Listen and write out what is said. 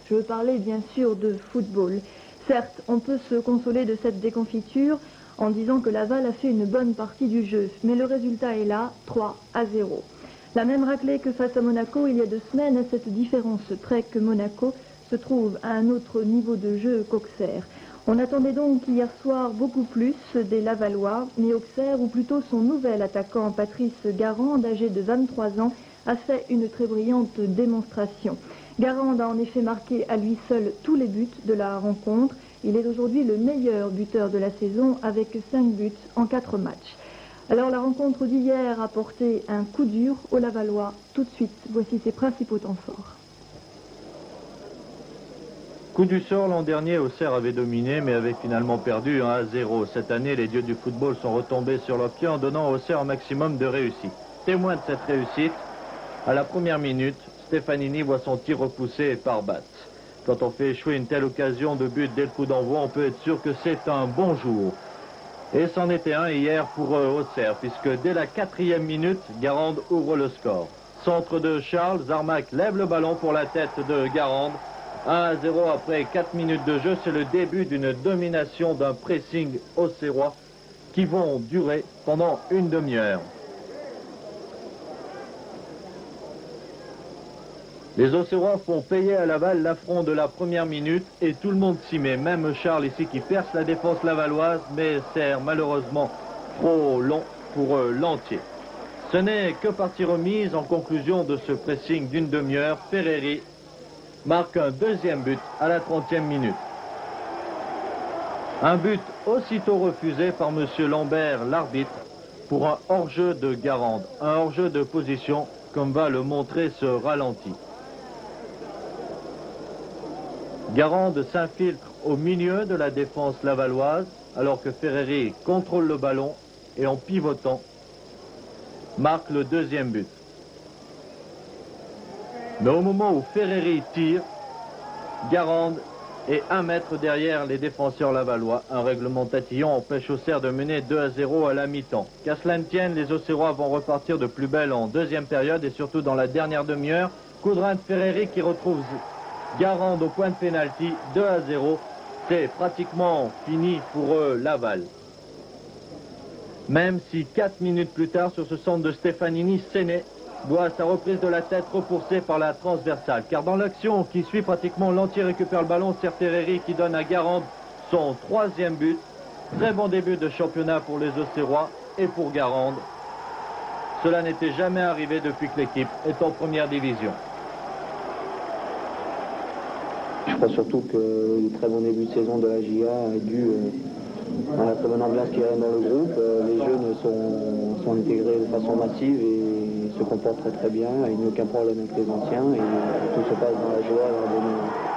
Je veux parler bien sûr de football. Certes, on peut se consoler de cette déconfiture en disant que Laval a fait une bonne partie du jeu, mais le résultat est là, 3-0. La même raclée que face à Monaco il y a 2 semaines, à cette différence près que Monaco se trouve à un autre niveau de jeu qu'Auxerre. On attendait donc hier soir beaucoup plus des Lavallois, mais Auxerre, ou plutôt son nouvel attaquant Patrice Garande, âgé de 23 ans, a fait une très brillante démonstration. Garande a en effet marqué à lui seul tous les buts de la rencontre. Il est aujourd'hui le meilleur buteur de la saison avec 5 buts en 4 matchs. Alors la rencontre d'hier a porté un coup dur aux Lavallois. Tout de suite, voici ses principaux temps forts. Coup du sort, l'an dernier, Auxerre avait dominé, mais avait finalement perdu 1-0. Cette année, les dieux du football sont retombés sur leurs pieds en donnant à Auxerre un maximum de réussite. Témoin de cette réussite, à la première minute, Stefanini voit son tir repoussé par Batz. Quand on fait échouer une telle occasion de but dès le coup d'envoi, on peut être sûr que c'est un bon jour. Et c'en était un hier pour Auxerre, puisque dès la 4e minute, Garande ouvre le score. Centre de Charles, Zarmac lève le ballon pour la tête de Garande. 1-0 après 4 minutes de jeu, c'est le début d'une domination d'un pressing auxerrois qui vont durer pendant une demi-heure. Les Auxerrois font payer à Laval l'affront de la première minute et tout le monde s'y met, même Charles ici qui perce la défense lavalloise, mais sert malheureusement trop long pour l'entier. Ce n'est que partie remise en conclusion de ce pressing d'une demi-heure. Ferreri marque un deuxième but à la 30e minute. Un but aussitôt refusé par M. Lambert, l'arbitre, pour un hors-jeu de Garande, un hors-jeu de position, comme va le montrer ce ralenti. Garande s'infiltre au milieu de la défense lavalloise, alors que Ferreri contrôle le ballon et en pivotant, marque le deuxième but. Mais au moment où Ferreri tire, Garande est 1 mètre derrière les défenseurs lavallois. Un règlement tatillon empêche Auxerre de mener 2-0 à la mi-temps. Qu'à cela ne tienne, les Auxerrois vont repartir de plus belle en deuxième période et surtout dans la dernière demi-heure. Coup de rein de Ferreri qui retrouve Garande au point de pénalty, 2-0. C'est pratiquement fini pour Laval. Même si 4 minutes plus tard, sur ce centre de Stefanini, Séné voit sa reprise de la tête repoussée par la transversale. Car dans l'action qui suit, pratiquement l'entier récupère le ballon. C'est Ferreri qui donne à Garande son 3e but. Très bon début de championnat pour les Auxerrois et pour Garande. Cela n'était jamais arrivé depuis que l'équipe est en première division. Je crois surtout que le très bon début de saison de la GIA est dû à la très bonne ambiance qu'il y a dans le groupe. Les jeunes sont intégrés de façon massive et se comportent très très bien. Il n'y a aucun problème avec les anciens et tout se passe dans la joie et la bonne humeur.